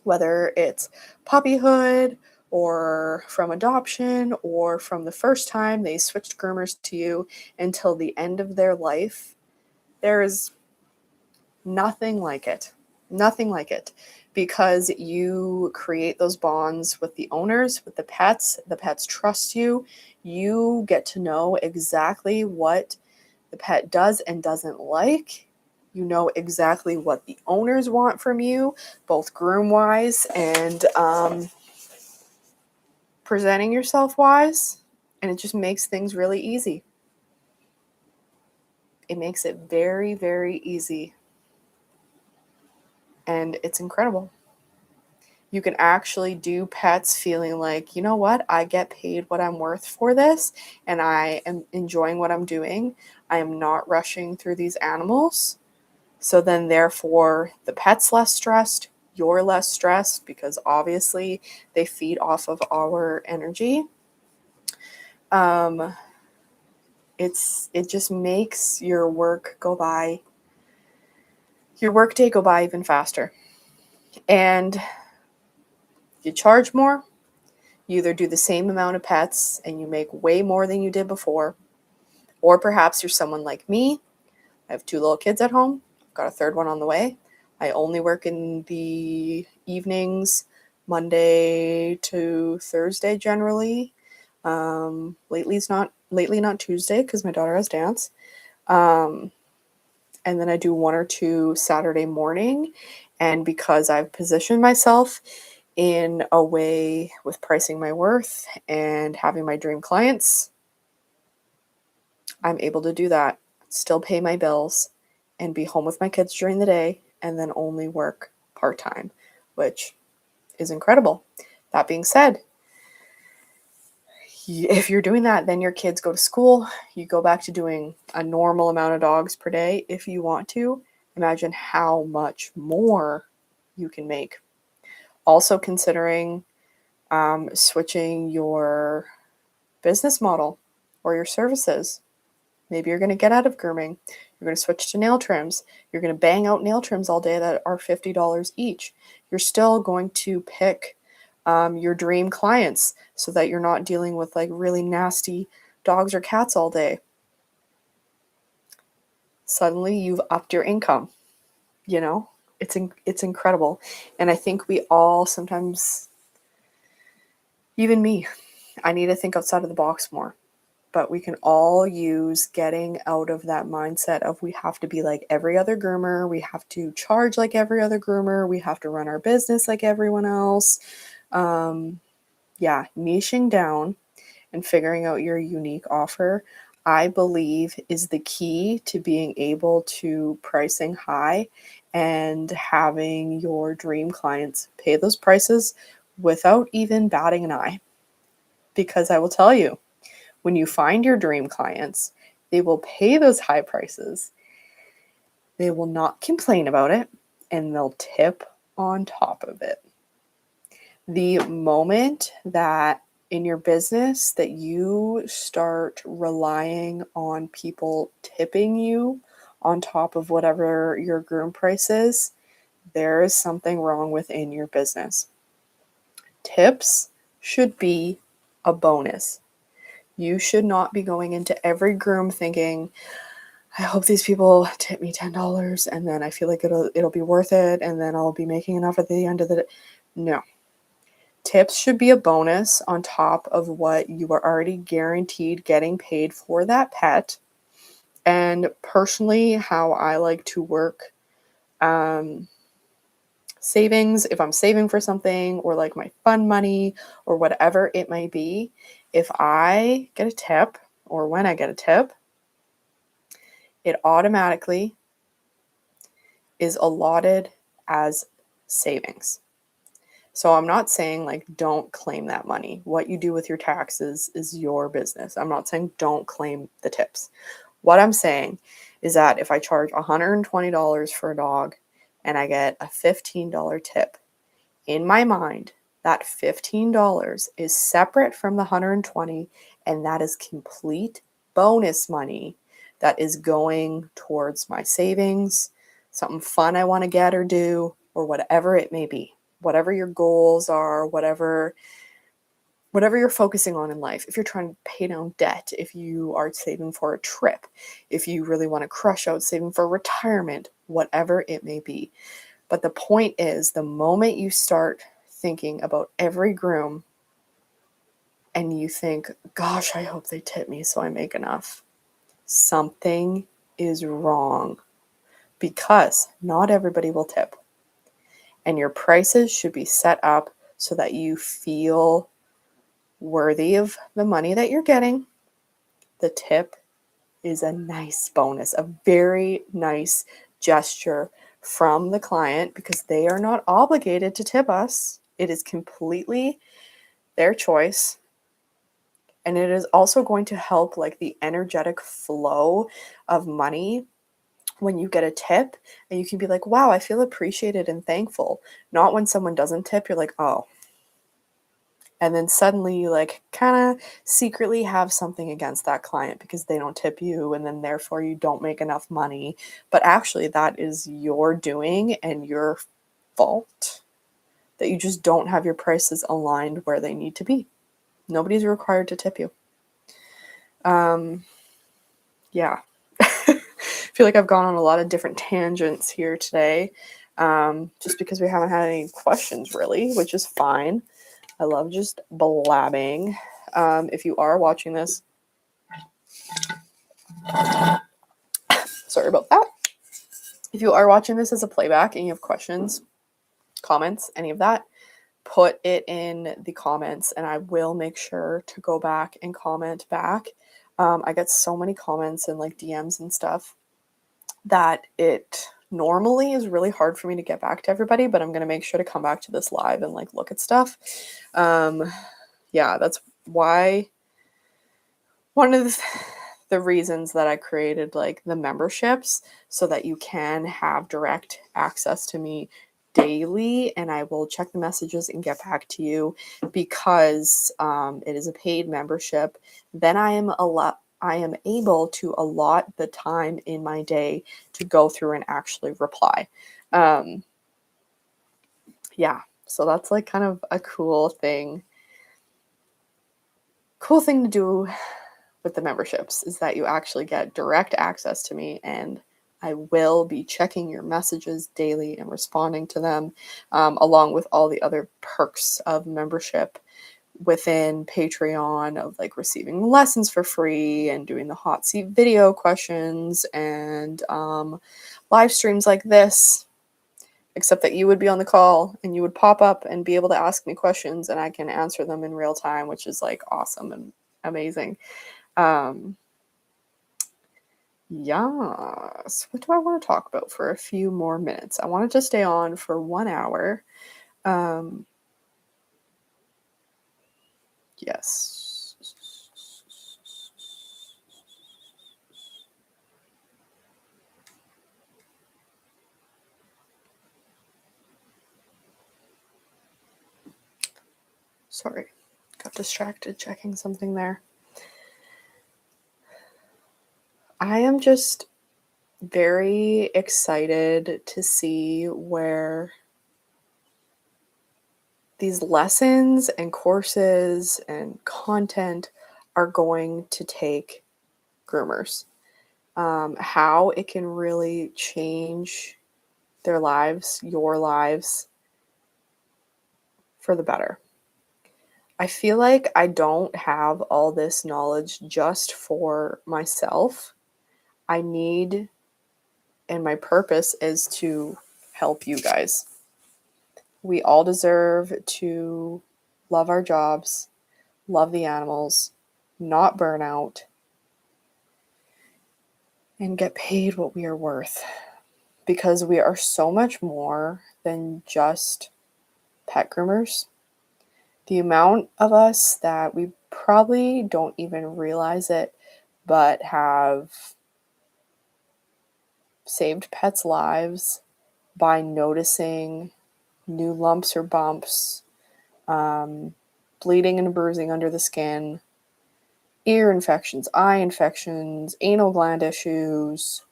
whether it's puppyhood or from adoption or from the first time they switched groomers to you until the end of their life, there is nothing like it. Nothing like it. Because you create those bonds with the owners, with the pets trust you. You get to know exactly what the pet does and doesn't like. You know exactly what the owners want from you, both groom wise and presenting yourself wise. And it just makes things really easy. It makes it very, very easy. And it's incredible. You can actually do pets feeling like, you know what, I get paid what I'm worth for this, and I am enjoying what I'm doing. I am not rushing through these animals. So then, therefore, the pet's less stressed, you're less stressed, because obviously they feed off of our energy. It just makes your work go by, your workday go by even faster. And you charge more. You either do the same amount of pets and you make way more than you did before, or perhaps you're someone like me. I have 2 little kids at home. I've got a 3rd one on the way. I only work in the evenings, Monday to Thursday generally. Lately not Tuesday because my daughter has dance. And then I do 1 or 2 Saturday morning. And because I've positioned myself in a way with pricing my worth and having my dream clients, I'm able to do that, still pay my bills, and be home with my kids during the day, and then only work part-time, which is incredible. That being said, If you're doing that, then your kids go to school. You go back to doing a normal amount of dogs per day if you want to. Imagine how much more you can make. Also considering switching your business model or your services. Maybe you're going to get out of grooming. You're going to switch to nail trims. You're going to bang out nail trims all day that are $50 each. You're still going to pick your dream clients so that you're not dealing with like really nasty dogs or cats all day. Suddenly you've upped your income. You know, it's incredible. And I think we all sometimes, even me, I need to think outside of the box more. But we can all use getting out of that mindset of we have to be like every other groomer, we have to charge like every other groomer, we have to run our business like everyone else. Niching down and figuring out your unique offer, I believe, is the key to being able to pricing high and having your dream clients pay those prices without even batting an eye. Because I will tell you, when you find your dream clients, they will pay those high prices. They will not complain about it, and they'll tip on top of it. The moment that in your business that you start relying on people tipping you on top of whatever your groom price is, there is something wrong within your business. Tips should be a bonus. You should not be going into every groom thinking, I hope these people tip me $10 and then I feel like it'll be worth it and then I'll be making enough at the end of the day. No. Tips should be a bonus on top of what you are already guaranteed getting paid for that pet. And personally, how I like to work savings, if I'm saving for something or like my fund money or whatever it may be, if I get a tip or when I get a tip, it automatically is allotted as savings. So I'm not saying like don't claim that money. What you do with your taxes is your business. I'm not saying don't claim the tips. What I'm saying is that if I charge $120 for a dog and I get a $15 tip, in my mind, that $15 is separate from the $120, and that is complete bonus money that is going towards my savings, something fun I want to get or do, or whatever it may be. Whatever your goals are, whatever you're focusing on in life. If you're trying to pay down debt, if you are saving for a trip, if you really want to crush out saving for retirement, whatever it may be. But the point is, the moment you start thinking about every groom and you think, gosh, I hope they tip me so I make enough, something is wrong, because not everybody will tip. And your prices should be set up so that you feel worthy of the money that you're getting. The tip is a nice bonus, a very nice gesture from the client, because they are not obligated to tip us. It is completely their choice. And it is also going to help like the energetic flow of money when you get a tip, and you can be like, wow, I feel appreciated and thankful. Not when someone doesn't tip, you're like, oh. And then suddenly you like kind of secretly have something against that client because they don't tip you, and then therefore you don't make enough money. But actually that is your doing and your fault, that you just don't have your prices aligned where they need to be. Nobody's required to tip you. Yeah. I feel like I've gone on a lot of different tangents here today, just because we haven't had any questions really, which is fine. I love just blabbing. If you are watching this, sorry about that. If you are watching this as a playback and you have questions, comments, any of that, put it in the comments and I will make sure to go back and comment back. I get so many comments and like DMs and stuff that it normally is really hard for me to get back to everybody, but I'm going to make sure to come back to this live and like look at stuff. Yeah, that's why One of the reasons that I created like the memberships so that you can have direct access to me daily, and I will check the messages and get back to you because it is a paid membership. Then I am able to allot the time in my day to go through and actually reply. Um, yeah, so that's like kind of a cool thing to do with the memberships, is that you actually get direct access to me, and I will be checking your messages daily and responding to them, along with all the other perks of membership within Patreon, of like receiving lessons for free and doing the hot seat video questions and live streams like this, except that you would be on the call and you would pop up and be able to ask me questions and I can answer them in real time, which is like awesome and amazing. Um, yes. What do I want to talk about for a few more minutes? I wanted to stay on for 1 hour. Um, yes. Sorry, got distracted checking something there. I am just very excited to see where these lessons and courses and content are going to take groomers. How it can really change their lives, your lives, for the better. I feel like I don't have all this knowledge just for myself. I need, and my purpose is to help you guys. We all deserve to love our jobs, love the animals, not burn out, and get paid what we are worth. Because we are so much more than just pet groomers. The amount of us that we probably don't even realize it, but have saved pets' lives by noticing new lumps or bumps, bleeding and bruising under the skin, ear infections, eye infections, anal gland issues,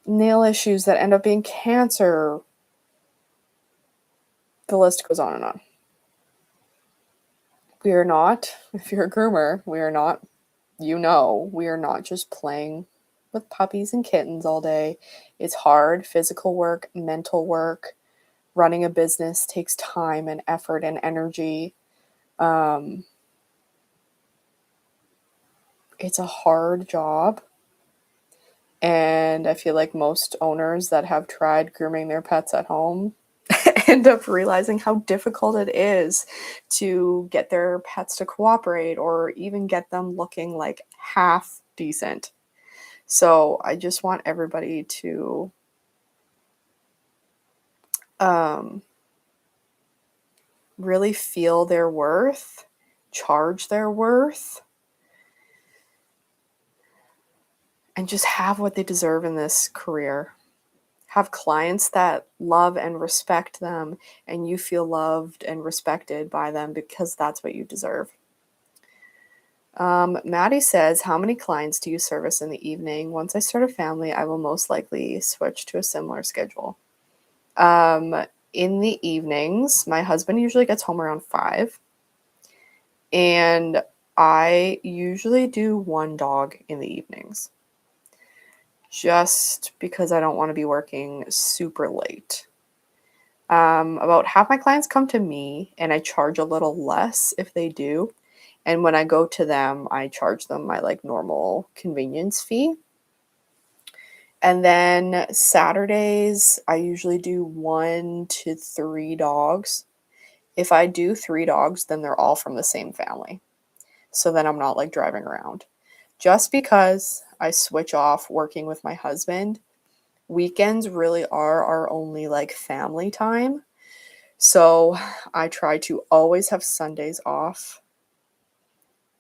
nail issues that end up being cancer. The list goes on and on. We are not, if you're a groomer, we are not, we are not just playing with puppies and kittens all day. It's hard physical work, mental work. Running a business takes time and effort and energy. It's a hard job. And I feel like most owners that have tried grooming their pets at home end up realizing how difficult it is to get their pets to cooperate or even get them looking like half decent. So I just want everybody to really feel their worth, charge their worth, and just have what they deserve in this career. Have clients that love and respect them, and you feel loved and respected by them because that's what you deserve. Maddie says, how many clients do you service in the evening? Once I start a family, I will most likely switch to a similar schedule. In the evenings, my husband usually gets home around 5, and I usually do one dog in the evenings, just because I don't want to be working super late. About half my clients come to me, and I charge a little less if they do. And when I go to them, I charge them my like normal convenience fee. And then Saturdays, I usually do 1 to 3 dogs. If I do 3 dogs, then they're all from the same family. So then I'm not like driving around. Just because I switch off working with my husband, weekends really are our only like family time. So I try to always have Sundays off.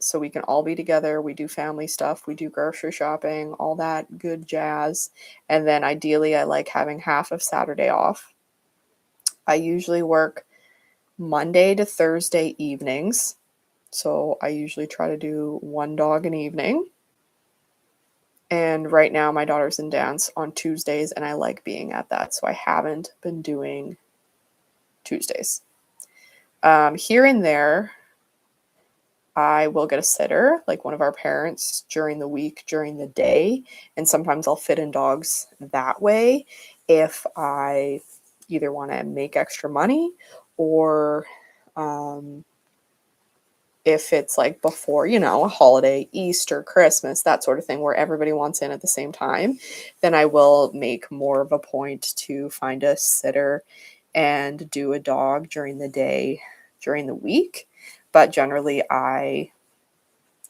so we can all be together. We do family stuff, we do grocery shopping, all that good jazz. And then ideally, I like having half of Saturday off. I usually work Monday to Thursday evenings. So I usually try to do one dog an evening. And right now, my daughter's in dance on Tuesdays, and I like being at that. So I haven't been doing Tuesdays. Here and there, I will get a sitter, like one of our parents, during the week, during the day. And sometimes I'll fit in dogs that way if I either want to make extra money or if it's like before, a holiday, Easter, Christmas, that sort of thing, where everybody wants in at the same time, then I will make more of a point to find a sitter and do a dog during the day, during the week. But generally, I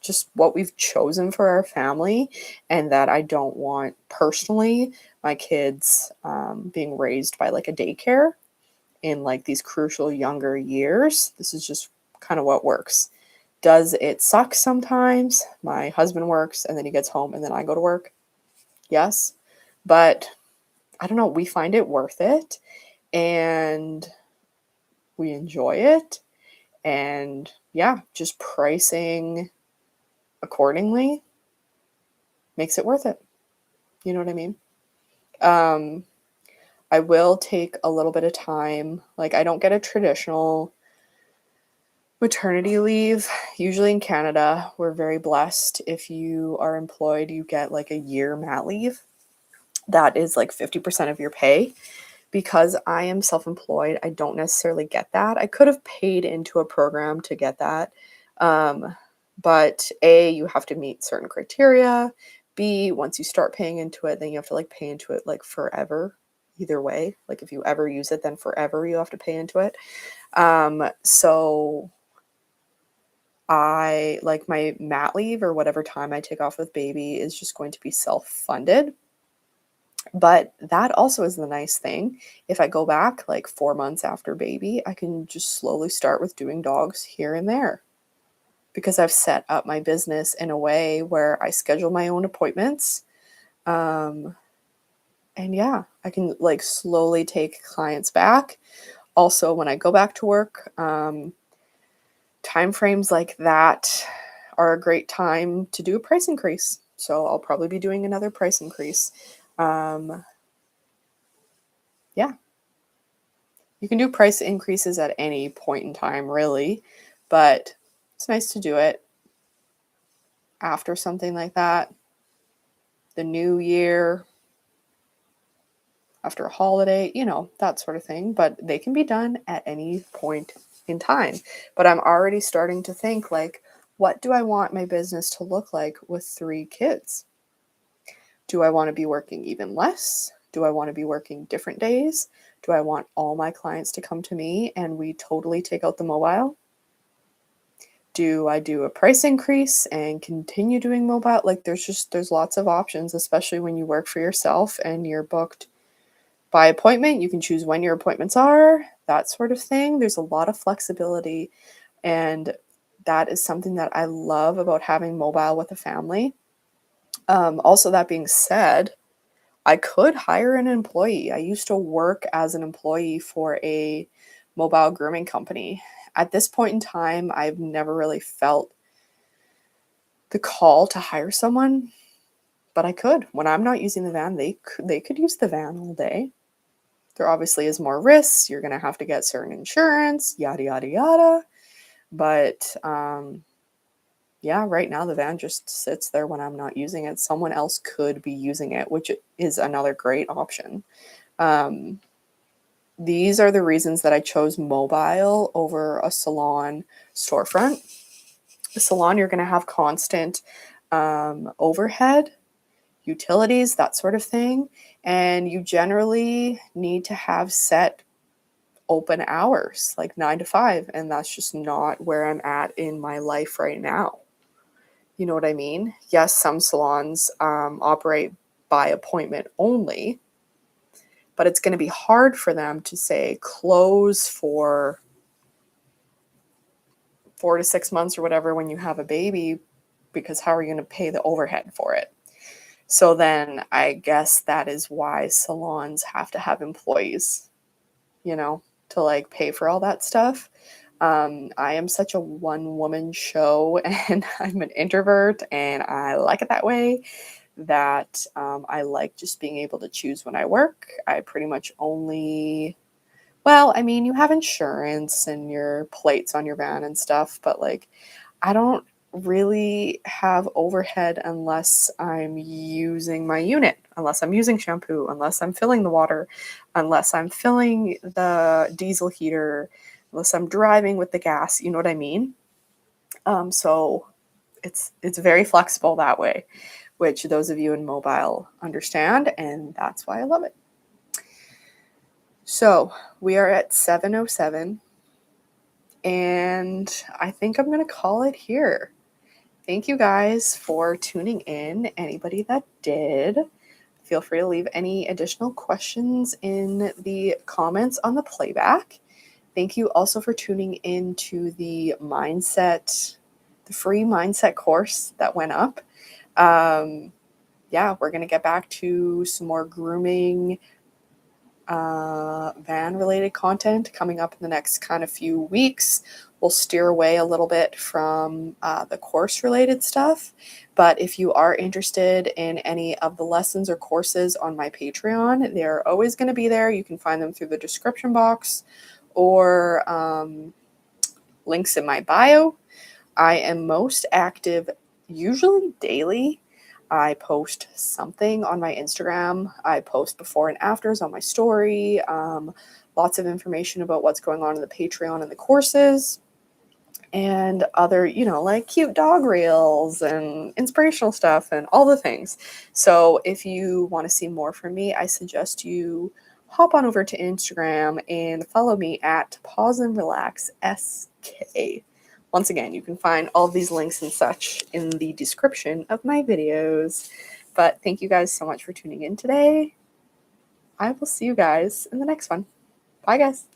just what we've chosen for our family, and that I don't want personally my kids being raised by like a daycare in like these crucial younger years. This is just kind of what works. Does it suck sometimes? My husband works and then he gets home and then I go to work. Yes. But I don't know. We find it worth it and we enjoy it. And yeah, just pricing accordingly makes it worth it. You know what I mean? I will take a little bit of time. Like, I don't get a traditional maternity leave. Usually in Canada, we're very blessed. If you are employed, you get like a year mat leave. That is like 50% of your pay. Because I am self-employed, I don't necessarily get that. I could have paid into a program to get that. But A, you have to meet certain criteria. B, once you start paying into it, then you have to like pay into it like forever. Either way, like if you ever use it, then forever you have to pay into it. So I like my mat leave or whatever time I take off with baby is just going to be self-funded. But that also is the nice thing. If I go back like 4 months after baby, I can just slowly start with doing dogs here and there because I've set up my business in a way where I schedule my own appointments. And yeah, I can like slowly take clients back. Also, when I go back to work, time frames like that are a great time to do a price increase. So I'll probably be doing another price increase. Yeah. You can do price increases at any point in time, really, but it's nice to do it after something like that. The new year, after a holiday, that sort of thing. But they can be done at any point in time. But I'm already starting to think like, what do I want my business to look like with 3 kids? Do I want to be working even less? Do I want to be working different days? Do I want all my clients to come to me and we totally take out the mobile? Do I do a price increase and continue doing mobile? Like there's lots of options, especially when you work for yourself and you're booked by appointment. You can choose when your appointments are, that sort of thing. There's a lot of flexibility, and that is something that I love about having mobile with a family. Also, that being said, I could hire an employee. I used to work as an employee for a mobile grooming company. At this point in time, I've never really felt the call to hire someone, but I could. When I'm not using the van, they could use the van all day. There obviously is more risks. You're going to have to get certain insurance, yada, yada, yada. But yeah, right now the van just sits there when I'm not using it. Someone else could be using it, which is another great option. These are the reasons that I chose mobile over a salon storefront. The salon, you're going to have constant overhead, utilities, that sort of thing. And you generally need to have set open hours, like 9 to 5. And that's just not where I'm at in my life right now. You know what I mean? Yes, some salons operate by appointment only, but it's going to be hard for them to say close for 4 to 6 months or whatever when you have a baby, because how are you going to pay the overhead for it? So then I guess that is why salons have to have employees, you know, to like pay for all that stuff. I am such a one woman show and I'm an introvert and I like it that way, that I like just being able to choose when I work. I pretty much only, well, I mean, you have insurance and your plates on your van and stuff, but like I don't really have overhead unless I'm using my unit, unless I'm using shampoo, unless I'm filling the water, unless I'm filling the diesel heater, unless I'm driving with the gas, you know what I mean? So it's very flexible that way, which those of you in mobile understand, and that's why I love it. So we are at 7:07, and I think I'm going to call it here. Thank you guys for tuning in. Anybody that did, feel free to leave any additional questions in the comments on the playback. Thank you also for tuning in to the free mindset course that went up. Yeah, we're going to get back to some more grooming van related content coming up in the next kind of few weeks. We'll steer away a little bit from the course related stuff, but if you are interested in any of the lessons or courses on my Patreon, they're always going to be there. You can find them through the description box or links in my bio. I am most active usually daily. I post something on my Instagram. I post before and afters on my story. Lots of information about what's going on in the Patreon and the courses, and other, like cute dog reels and inspirational stuff and all the things. So if you want to see more from me, I suggest you hop on over to Instagram and follow me at Pause and Relax SK. Once again, you can find all these links and such in the description of my videos. But thank you guys so much for tuning in today. I will see you guys in the next one. Bye, guys.